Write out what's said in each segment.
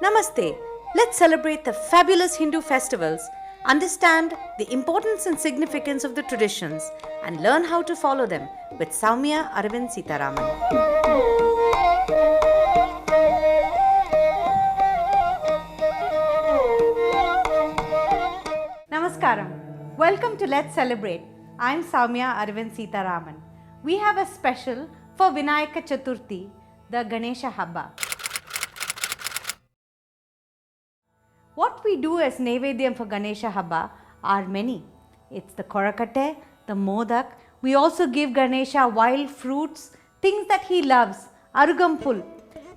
Namaste. Let's celebrate the fabulous Hindu festivals, understand the importance and significance of the traditions, and learn how to follow them with Soumya Aravind Sitaraman. Namaskaram. Welcome to Let's Celebrate. I'm Soumya Aravind Sitaraman. We have a special for Śhrīmati Chaturthi, the Ganesha Habba. What we do as neivedhyam for Ganesha Habba are many. It's the Kozhakattais, the modak. We also give Ganesha wild fruits, things that he loves, arugampul.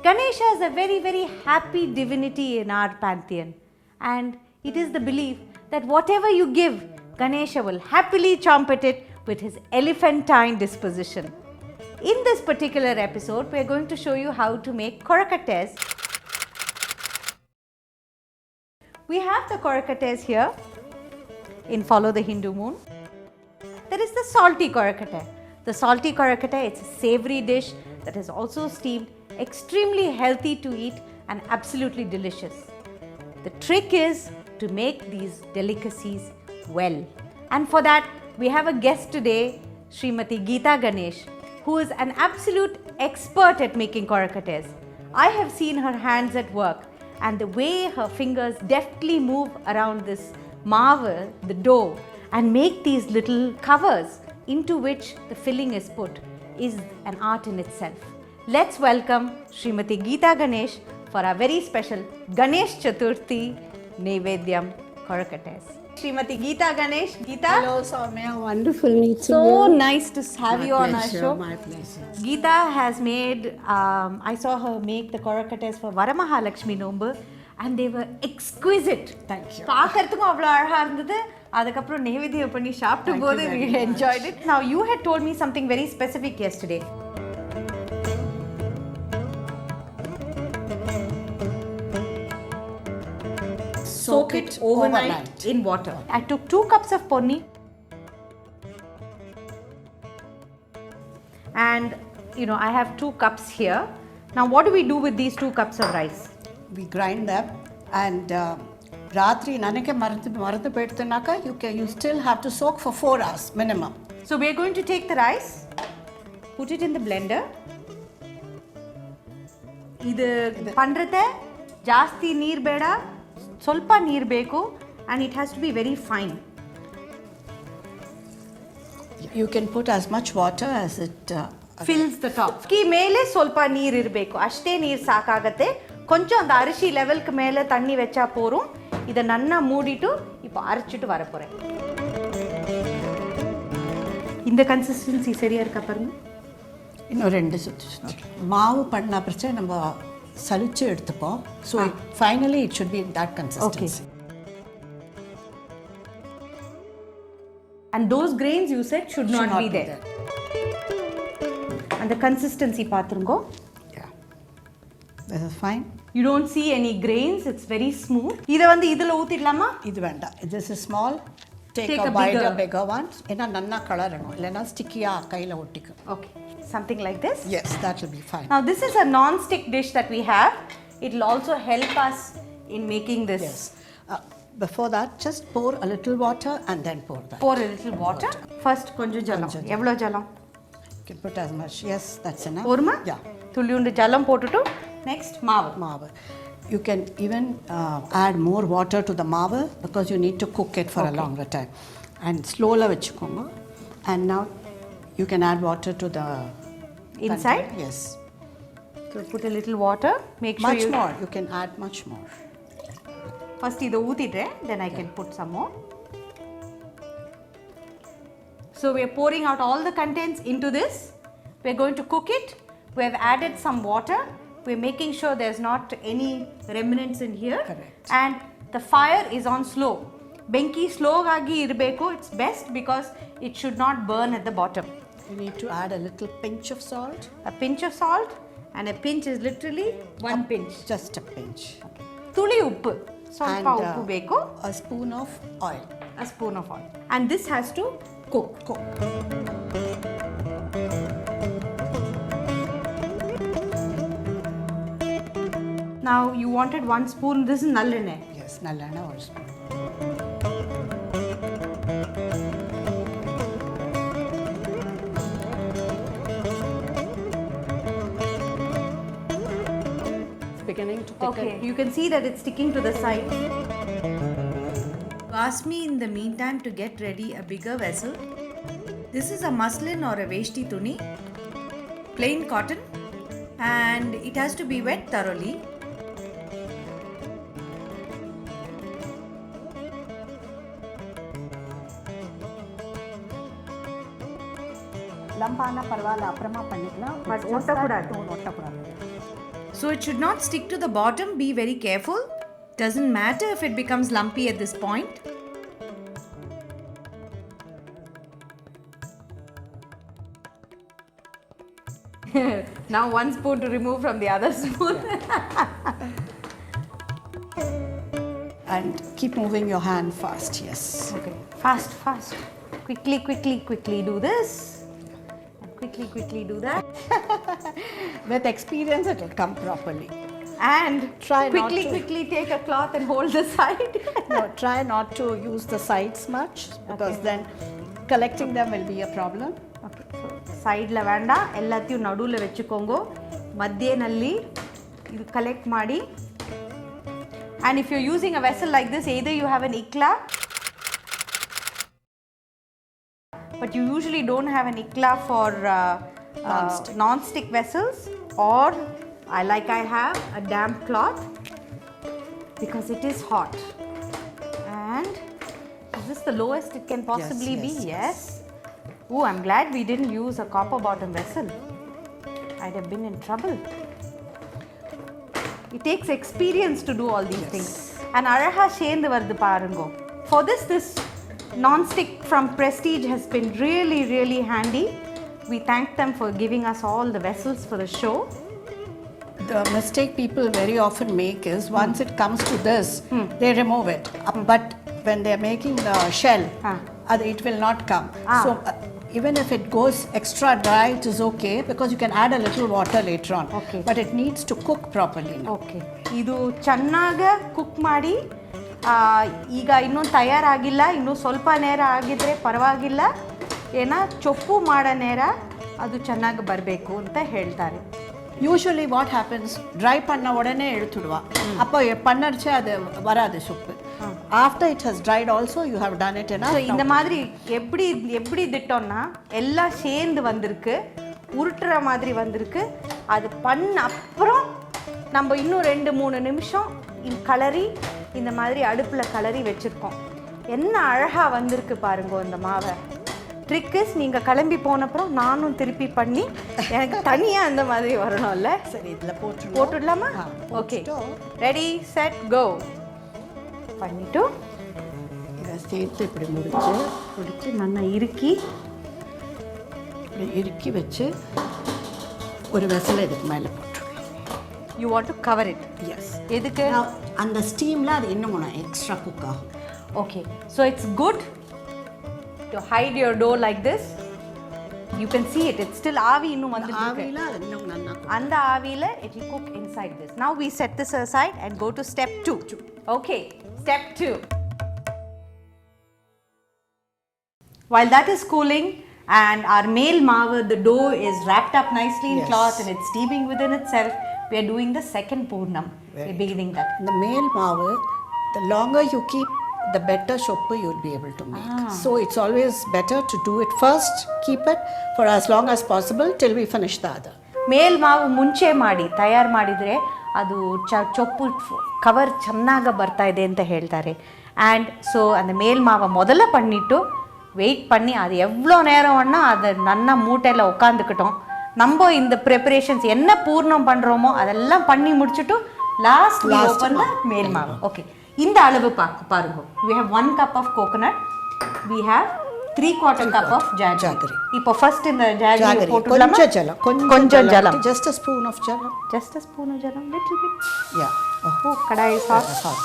Ganesha is a very, very happy divinity in our pantheon. And it is the belief that whatever you give, Ganesha will happily chomp at it with his elephantine disposition. In this particular episode, we are going to show you how to make Kozhakattais. We have the Kozhakattais here in Follow the Hindu Moon. There is the salty Kozhakattai. The salty Kozhakattai, it's a savory dish that is also steamed, extremely healthy to eat and absolutely delicious. The trick is to make these delicacies well. And for that, we have a guest today, Śhrīmati Geeta Ganesh, who is an absolute expert at making Kozhakattais. I have seen her hands at work, and the way her fingers deftly move around this marvel, the dough, and make these little covers into which the filling is put is an art in itself. Let's welcome Śhrīmati Geeta Ganesh for our very special Ganesh Chaturthi neivedhyam Kozhakattais. Śhrīmati Geeta Ganesh. Geeta. Hello Soumya, wonderful meeting you. So nice to have you on our pleasure, show. My pleasure. Geeta has made, I saw her make the Kozhakattais for Varamahalakshmi Nombu and they were exquisite. Thank you. பார்க்கிறதுக்கும் அவ்வளோ அழகா இருந்தது. அதுக்கப்புறம் நெய்வேத்தியம் பண்ணி சாப்பிட்ட போது we enjoyed it. Now you had told me something very specific yesterday. Soak it overnight in water. I took 2 cups of ponni and I have 2 cups here. Now what do we do with these 2 cups of rice? We grind them and Ratri nanake marathu pedtunaka you still have to soak for 4 hours minimum. So we are going to take the rice, put it in the blender. இது பண்றதே ಜಾಸ್ತಿ ನೀರು ಬೇಡ, ಸ್ವಲ್ಪ ನೀರು ಬೇಕು, and it has to be very fine. You can put as much water as it fills the top. ಕಿ ಮೇಲೆ ಸ್ವಲ್ಪ ನೀರು ಇರಬೇಕು, ಅಷ್ಟೇ ನೀರು ಸಾಕಾಗತ್ತೆ. ಕೊಂಚ அந்த அரிசி லெவலுக்கு மேலே தண்ணி வெச்சா போரும். இத நன்னா மூடிட்டு இப்போ அரைச்சிட்டு வர போறேன். இந்த கன்சிஸ்டன்சி சரியா இருக்கா பாருங்க. இன்னும் 2 சுத்து. மாவு பண்ண பிரச்சனை நம்ம சலிச்சு எடுத்துப்போம். So finally it should be in that consistency. Okay. And those grains you said should not be there. And the consistency பாத்துருங்க. Yeah. This is fine. You don't see any grains, it's very smooth. இத வந்து இதுல ஊத்திடலாமா? இது வேண்டாம். This is small. Take a bigger one. ஏன்னா நன்னா கலரணும். இல்லனா ஸ்டிக்கியா கையில ஒட்டிக்கும். Okay. Something like this? Yes, that will be fine. Now this is a non-stick dish that we have. It will also help us in making this. Yes. Before that, just pour a little water and then pour that. Pour a little water. First konju jalam. Evlo jalam? You can put as much. Yes, that's enough. Porma? Yeah. Tulliyundu jalam potuttu. Next maavu. You can even add more water to the maavu because you need to cook it for a longer time. And slowly vechukonga. And now you can add water to the inside? Container. Yes. So put a little water. Make sure much more. You can add much more. First idu oothidre, then I can put some more. So we are pouring out all the contents into this. We are going to cook it. We have added some water. We are making sure there's not any remnants in here. Correct. And the fire is on slow. Benki slow agi irbeku. It's best because it should not burn at the bottom. You need to add a little pinch of salt. A pinch of salt, and a pinch is literally 1 pinch. Just a pinch. Tuli uppu. ಸ್ವಲ್ಪ ಉಪ್ಪು ಬೇಕು. A spoon of oil. A spoon of oil. And this has to cook. Now you wanted 1 spoon. This is nallanai. Yes, nallanai 1 spoon. It's beginning to thicken. Okay, you can see that it's sticking to the side. You asked me in the meantime to get ready a bigger vessel. This is a muslin or a veshti tuni, plain cotton, and it has to be wet thoroughly. லம்பான பரவாயில்ல அப்புறமா பண்ணிக்கலாம் But ஒட்டக்கூடாது. So it should not stick to the bottom. Be very careful. Doesn't matter if it becomes lumpy at this point. Now 1 spoon to remove from the other spoon. And keep moving your hand fast. Yes. Okay, fast, fast. Quickly, quickly, quickly do this. And quickly, quickly do that. With experience, it will come properly. And Try not quickly, to- quickly take a cloth and hold the side. No, try not to use the sides much because then collecting them will be a problem. Okay, so ಸೈಡ್ಲ ಬೇಡ ಎಲ್ಲத்தையும் ನಡುவில் வெச்சுக்கோங்க ಮಧ್ಯನಲ್ಲಿ ಇದು collect ಮಾಡಿ. And if you're using a vessel like this, either you have an ikla, but you usually don't have an ikla for non-stick vessels, or I have a damp cloth because it is hot. And is this the lowest it can possibly be? Yes. Oh, I'm glad we didn't use a copper bottom vessel. I'd have been in trouble. It takes experience to do all these things. And Araha Shendu vardu parungo. For this non-stick from Prestige has been really, really handy. We thank them for giving us all the vessels for the show. The mistake people very often make is once it comes to this, they remove it. But when they are making the shell, it will not come. So even if it goes extra dry, it is okay because you can add a little water later on. Okay. But it needs to cook properly now. Okay. ಇದು ಚೆನ್ನಾಗ cook ಮಾಡಿ ಈಗ ಇನ್ನೂ ತಯಾರಾಗಿಲ್ಲ, ಇನ್ನೂ ಸ್ವಲ್ಪ ನೇರ ಆಗಿದ್ರೆ ಪರವಾಗಿಲ್ಲ, ಚೊಪ್ಪು ಮಾಡೋ ನೇರ ಅದು ಚೆನ್ನಾಗಿ ಬರಬೇಕು ಅಂತ ಹೇಳ್ತಾರೆ. Usually what happens, dry panna odane edutudva. Appo pannarche adu varadu soppu. After it has dried also, you have done it enough. So இந்த மாதிரி எப்படி திட்டோம்னா எல்லாம் சேர்ந்து வந்திருக்கு, உருட்டுற மாதிரி வந்திருக்கு. அது பண்ண அப்புறம் நம்ம இன்னும் 2-3 நிமிஷம் கலரி இந்த மாதிரி அடுப்பில் கலரி வச்சுருக்கோம். என்ன அழகாக வந்திருக்கு பாருங்க இந்த மாவை. ட்ரிக் இஸ் நீங்கள் கிளம்பி போனப்புறம் நானும் திருப்பி பண்ணி எனக்கு தனியாக அந்த மாதிரி வரணும்ல. சரி, இதில் போட்டுடலாமா? Okay, ready set go. பண்ணிவிட்டு இதை சேர்த்து இப்படி முடிச்சு நல்லா இறுக்கி வச்சு ஒரு வெசல் இதுக்கு மேலே போட்டுருலாம். You want to cover it? Yes. எதுக்கு? அந்த ஸ்டீமில் அது இன்னும் எக்ஸ்ட்ரா குக் ஆகும். Okay, so it's good to hide your dough like this. You can see it, it's still aavi innum vandittu. Aavila adu innum nanna cook. And the aavila it will cook inside this. Now we set this aside and go to step 2. Okay, step 2. While that is cooling and our male maavu, the dough is wrapped up nicely in cloth and it's steaming within itself, we are doing the second purnam. We are beginning that. The male maavu, the longer you keep, the better shoppu you will be able to make. So it's always better to do it first, keep it for as long as possible till we finish the other. ಮೇಲ್ ಮಾವು ಮುಂಚೆ ಮಾಡಿ ತಯಾರು ಮಾಡಿದರೆ ಅದು ಚೊಪ್ಪು cover ಚೆನ್ನಾಗಿ ಬರ್ತಾ ಇದೆ ಅಂತ ಹೇಳ್ತಾರೆ. ಆ್ಯಂಡ್ ಸೊ அந்த மேல் மாவை முதல்ல பண்ணிட்டு வெயிட் பண்ணி அது எவ்வளோ நேரம்னா அது நல்லா மூட்டையில் உட்காந்துக்கிட்டோம். நம்ம இந்த ப்ரிப்பரேஷன்ஸ் என்ன பூர்ணம் பண்ணுறோமோ அதெல்லாம் பண்ணி முடிச்சுட்டு லாஸ்ட் ஓப்பன் மேல் மாவு. ஓகே, இந்த அளவு பாருங்க. we have 1 cup of coconut, we have 3/4 cup of jaggery. இப்போ ஃபர்ஸ்ட் இந்த jaggery போட்டுடலாமா? கொஞ்சம் ஜலம், just a spoon of jalam, little bit. yeah. O, kadai hot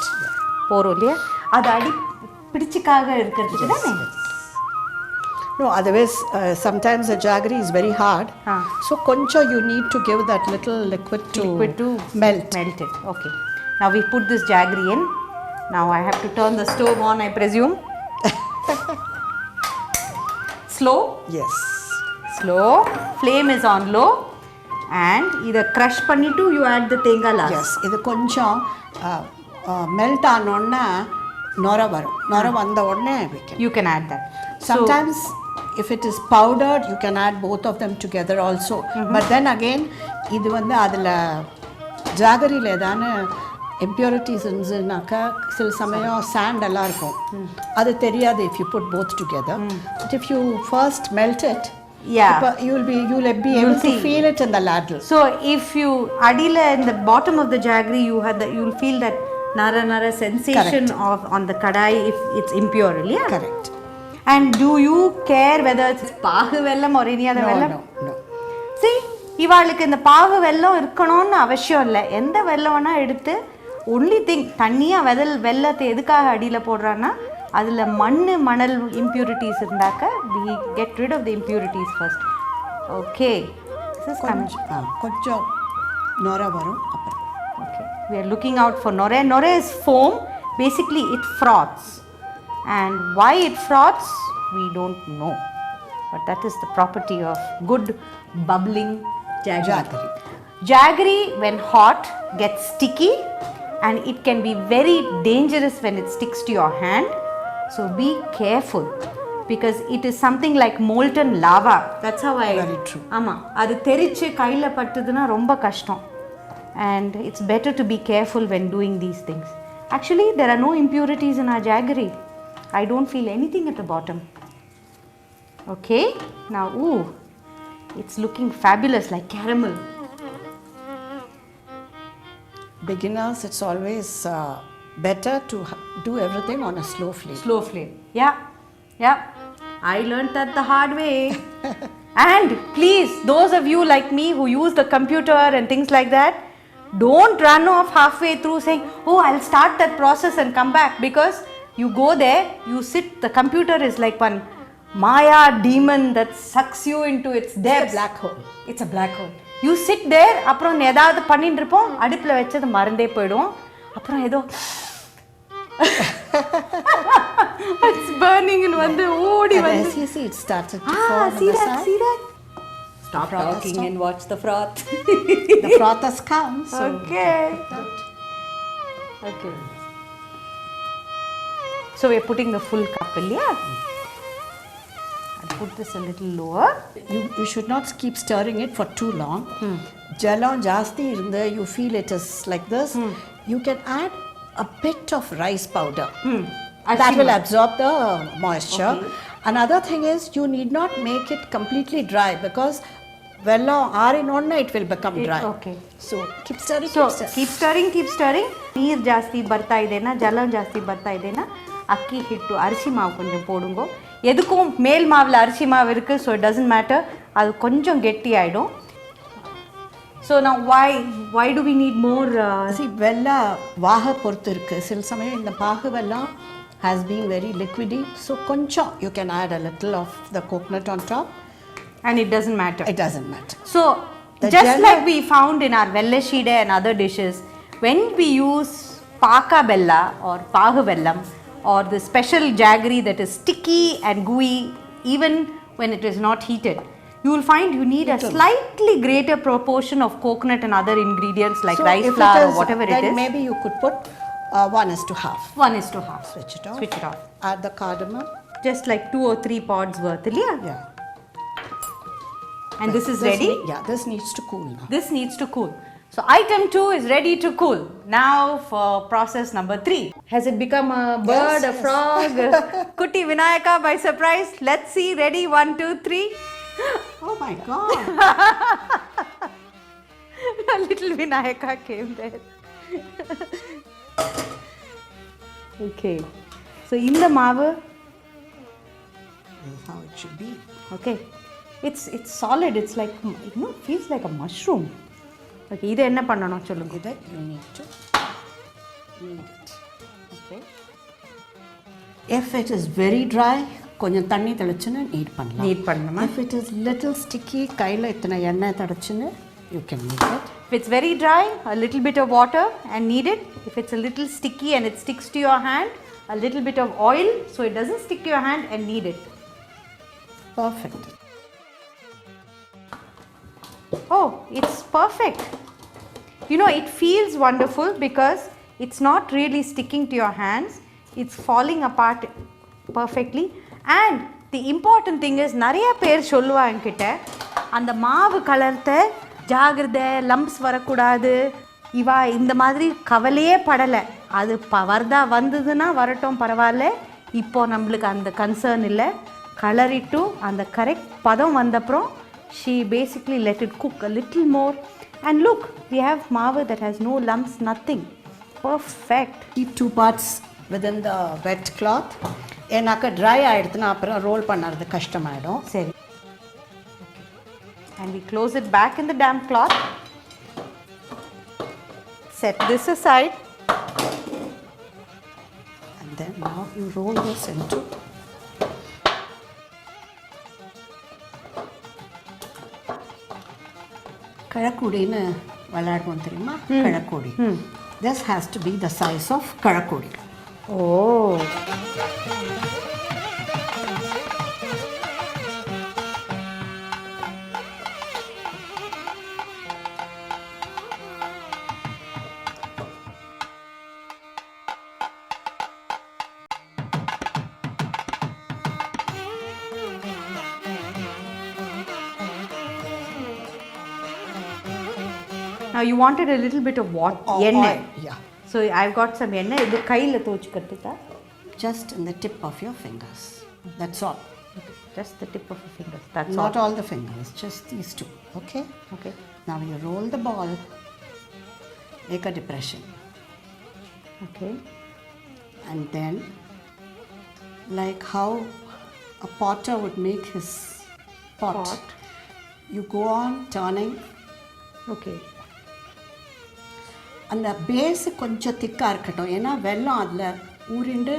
போறோம் இல்லையா? அது அடி பிடிச்சிக்காக இருக்கிறதுக்கு தானே. No, otherwise sometimes the jaggery is very hard. So koncha you need to give that little liquid to melt it. Okay. Now we put this jaggery in. Now I have to turn the stove on, I presume. Slow? Yes. Slow. Flame is on low. And either crush pannittu you add the thengai last. Yes. Idu koncham melt aanonna nora varum. Nora vanda odane you can add that. Sometimes if it is powdered you can add both of them together also. But then again idu vandu adula jaggery la edana impurities irundhunaaka sil samayam sand alla irukum. Adu theriyadu if you put both together. But if you first melt it, you will be able to feel it in the ladle. So if you adila in the bottom of the jaggery you will feel that nara sensation of on the kadai if it's impure, yeah? Correct. And do you care whether it's pahu vellam or any other vellam? No. See, இவாளுக்கு இந்த பாகு வெல்லம் இருக்கணும்னு அவசியம் இல்லை. எந்த வெல்லம் வேணா எடுத்து only thing தண்ணியா வெல்லத்தை எதுக்காக அடியில போடுறான்னா அதுல மணல் impurities இருந்தாக்க we get rid of the impurities first. Okay. This is கொஞ்சம் நொர வரும் அப்புறம். Okay. We are looking out for nore. Nore is foam. Basically it froths. And why it froths, we don't know. But that is the property of good bubbling jaggery. Jaggery when hot gets sticky and it can be very dangerous when it sticks to your hand. So be careful because it is something like molten lava. That's how Very true. Ama. Adu therichu kaila pattuduna romba kashtam. And it's better to be careful when doing these things. Actually, there are no impurities in our jaggery. I don't feel anything at the bottom. Okay, now it's looking fabulous like caramel. Beginners, it's always better to do everything on a slow flame. Slow flame, yeah. I learned that the hard way. And please, those of you like me who use the computer and things like that, don't run off halfway through saying, oh, I'll start that process and come back, because you go there, you sit, the computer is like one Maya demon that sucks you into its depths. It's a black hole. It's a black hole. You sit there, அப்புறம் ஏதாவது பண்ணிட்டு இருப்போம், அடுப்புல வச்சது மறந்தே போய்டும், அப்புறம் ஏதோ it's burning and வந்து ஓடி வந்து you see it started to form. See that? Stop talking and watch the froth. The froth has come. So okay. So we are putting the full cup, yeah? I'll put this a little lower. You should not keep stirring it for too long. Jalam jasti irundha, you feel it is like this. You can add a bit of rice powder. That will absorb the moisture. Okay. Another thing is you need not make it completely dry because vellam aarinonna it will become dry. Okay. So keep stirring. Keep stirring. ನೀರು ಜಾಸ್ತಿ ಬರ್ತಾ ಇದೆನಾ, ಜಲ ಜಾಸ್ತಿ ಬರ್ತಾ ಇದೆನಾ, ಅಕ್ಕಿ ಹಿಟ್ಟು ಅರಿಶಿ ಮಾವು கொஞ்சம் போடுங்க. எதுக்கும் மேல் மாவில் அரிசி மாவு இருக்குது, ஸோ இட் டசன்ட் மேட்டர், அது கொஞ்சம் கெட்டி ஆகிடும். So now why do we need more? See, வெல்ல வாக பொறுத்து இருக்கு. சில சமயம் இந்த பாகு வெல்லம் has been very liquidy, so கொஞ்சம் you can add a little of the coconut on top. And it doesn't matter. It doesn't matter. So just like we found in our vellashide and other dishes, when we use paka bella or pahu vellam or the special jaggery that is sticky and gooey, even when it is not heated, you will find you need a slightly greater proportion of coconut and other ingredients like So rice if flour it or is, whatever then it is. maybe you could put 1:2. 1:2. Switch it off. Switch it off. Add the cardamom. Just like 2 or 3 pods worth, Yeah. And this is ready. This needs to cool now. This needs to cool. So item 2 is ready to cool. Now for process number 3. Has it become a bird, a frog? Kutti Vinayaka by surprise. Let's see. Ready? 1, 2, 3. Oh my God. A little Vinayaka came there. Okay. So in the maavu. This is how it should be. Okay. It's solid. It's like, it feels like a mushroom. Okay, இதை என்ன பண்ணணும் சொல்லுங்க. Iதை you need to knead it. Okay. If it is very dry, கொஞ்சம் தண்ணி தெளிச்சுன்னு NEET பண்ணலாம். NEET பண்ணணுமா? If it is little sticky, கையில் இத்தனை எண்ணெய் தடச்சுன்னு you can knead it. If it's very dry, a little bit of water and knead it. If it's a little sticky and it sticks to your hand, a little bit of oil so it doesn't stick to your hand and knead it. Perfect. Oh, it's perfect. You know, it feels wonderful because it's not really sticking to your hands. It's falling apart perfectly. And the important thing is, நிறைய பேர் சொல்லுவாங்க கிட்ட அந்த மாவு கலர்த்த ஜாகிரதை, lumps வரக்கூடாது, இவா இந்த மாதிரி கவலையே படலை. அது வந்ததுன்னா வரட்டும், பரவாயில்ல. இப்போ நம்மளுக்கு அந்த கன்சர்ன் இல்லை. கலரிட்டு அந்த கரெக்ட் பதம் வந்தப்புறம் she basically let it cook a little more. And look, we have மாவு that has no lumps, nothing. Perfect. Keep 2 parts within the wet cloth. ஏன்னாக்கா ட்ரை ஆகிடுதுன்னா அப்புறம் ரோல் பண்ணுறது கஷ்டமாயிடும். சரி. And we close it back in the damp cloth. Set this aside. And then now you roll this into கழக்குடின்னு விளையாடுவோம் தெரியுமா? கழக்குடி. This has to be the size of கழக்குடி. Oh. Now you wanted a little bit of what? Oil. Yeah. So I've got some எண்ணெய். இது கையில தோச்சுக்கிறதுக்கா? Just in the tip of your fingers. That's all. Okay. Just the tip of your fingers. That's Not all. all the fingers, just these 2. Okay? Okay. Now you roll the ball. Make a depression. Okay. And then, like how a potter would make his pot. You go on turning. Okay. அந்த base கொஞ்சம் திக்காக இருக்கட்டும். ஏன்னா வெல்லம் அதில் ஊறிண்டு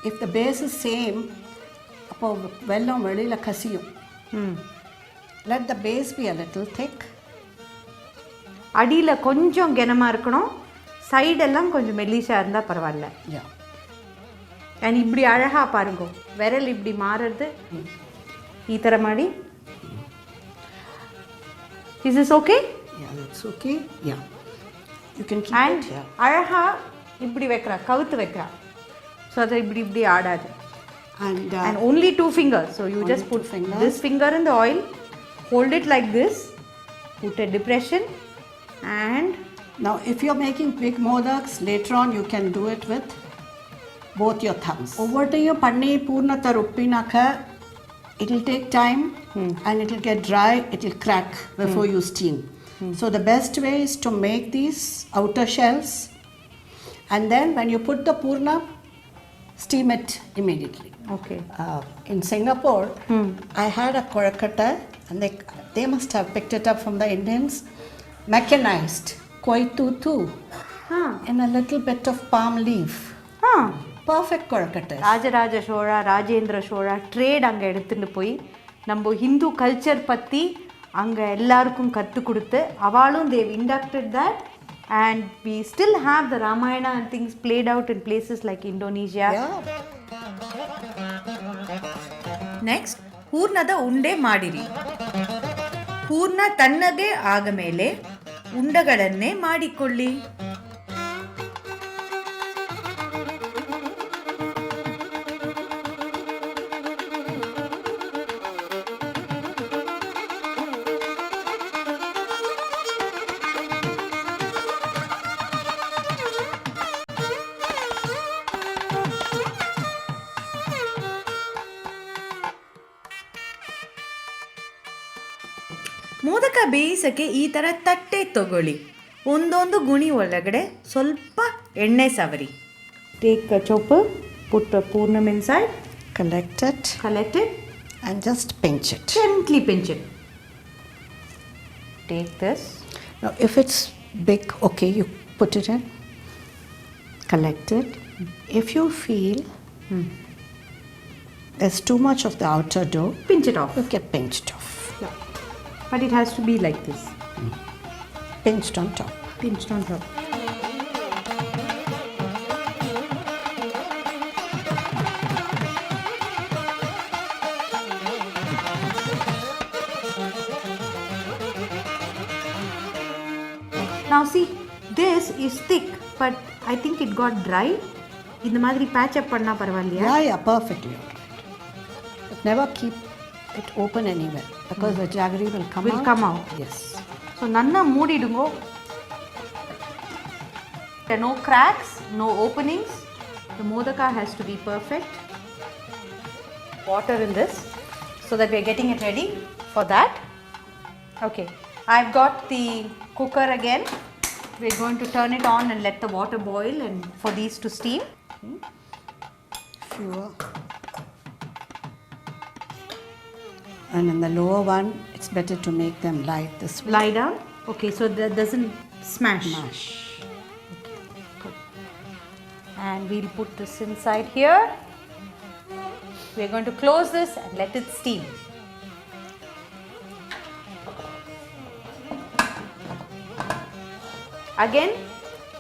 if the base is same அப்போ வெல்லம் வெளியில் கசியும். Let the base be a little thick. அடியில் கொஞ்சம் கனமாக இருக்கணும், சைடெல்லாம் கொஞ்சம் மெல்லிசாக இருந்தால் பரவாயில்ல. யா. அண்ட் இப்படி அழகாக பாருங்க, விரல் இப்படி மாறுறது ಈ ಥರ ಮಾಡಿ. Is this okay? Yeah, that's okay. Yeah. You can keep and it here. அழகா இப்படி வைக்கிறா, கவுத்து வைக்கிறா. So அது இப்படி ஆடாது. And only 2 fingers. So you just put this finger in the oil, hold it like this, put a depression, and now if you're making big modaks later on you can do it with both your thumbs. ஒவ்வொருத்தையும் பண்ணி பூர்ணத்தை ருப்பினாக்க it will take time and it will get dry, it will crack before you steam. So the best way is to make these outer shells, and then when you put the purna, steam it immediately. Okay. In Singapore, I had a Kozhakattai, and they must have picked it up from the Indians, mechanized, koitutu, in a little bit of palm leaf. Perfect Kozhakattais. Rajaraja Chola, Rajendra Chola trade அங்கே எடுத்துட்டு போய் நம்ம Hindu culture பற்றி அங்கே எல்லாருக்கும் கற்றுக் கொடுத்து அவளும் Dev inducted that, and we still have the Ramayana and things played out in places like Indonesia. Yeah. Next, ಪೂರ್ಣದ ಉಂಡೆ ಮಾಡಿರಿ. ಪೂರ್ಣ ತಣ್ಣಗೆ ಆಗ ಮೇಲೆ ಉಂಡೆಗಳನ್ನೇ ಮಾಡಿಕೊಳ್ಳಿ. ಮೋದಕ ಬೇಯಿಸೋಕ್ಕೆ ಈ ಥರ ತಟ್ಟೆ ತಗೊಳ್ಳಿ. ಒಂದೊಂದು ಗುಣಿ ಒಳಗಡೆ ಸ್ವಲ್ಪ ಎಣ್ಣೆ ಸವರಿ. Take a chopper, put poornam inside, Collect it and just pinch it. Gently pinch it. Take this. Now if it's big, okay, you put it in. Collect it. If you feel there's too much of the outer dough, Pinch it off. you get pinched off. Yeah. But it has to be like this. Pinched on top. Pinched on top. Now see, this is thick, but I think it got dry. இந்த மாதிரி patch up பண்ணா பரவாயில்லையா? Yeah, perfectly all right. But never keep it open anywhere because the jaggery will come out. Yes. So நன்னா மூடிடுங்கோ. There are no cracks, no openings. The modaka has to be perfect. Water in this so that we are getting it ready for that. Okay, I've got the cooker again. We're going to turn it on and let the water boil and for these to steam. Sure. And in the lower one, it's better to make them light this way. Lie down. Okay, so that doesn't smash. Mash. Okay, good. And we'll put this inside here. We're going to close this and let it steam. Again,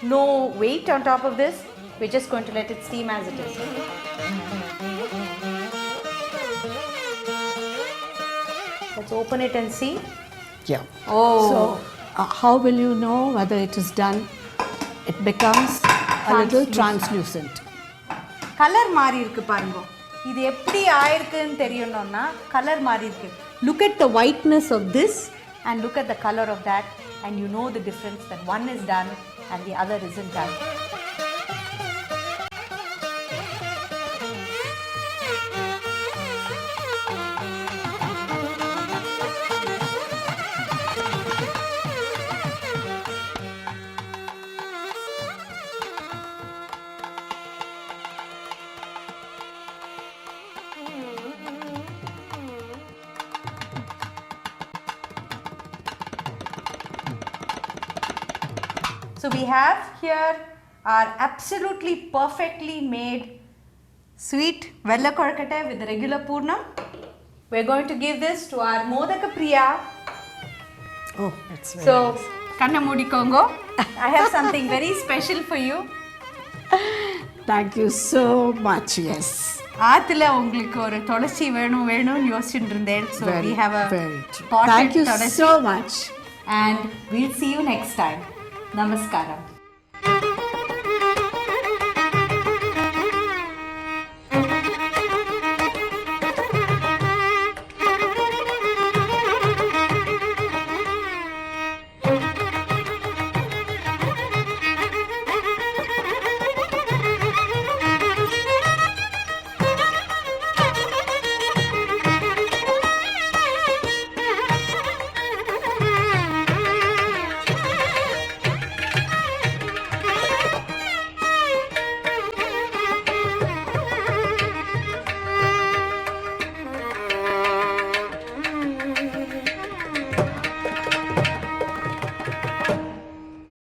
no weight on top of this. We're just going to let it steam as it is. Let's open it and see. Yeah. Oh. So, how will you know whether it is done? It becomes a little translucent. Color மாறி இருக்கு பாருங்க. இது எப்படி ஆயிருக்குன்னு தெரியணும்னா color மாறி இருக்கு. Look at the whiteness of this and look at the color of that and you know the difference that one is done and the other isn't done. So we have here our absolutely perfectly made sweet vella korakattai with the regular purnam. We're going to give this to our modaka priya. Oh, that's very So nice. kanna mudikongo. I have something very special for you. Thank you so much. Yes. ஆத்துல உங்களுக்கு ஒரு துளசி வேணும்னு யோசிச்சுட்டு இருந்தேன். So we have a very true. potted Thank you tulasi. so much. And we'll see you next time. Namaskaram.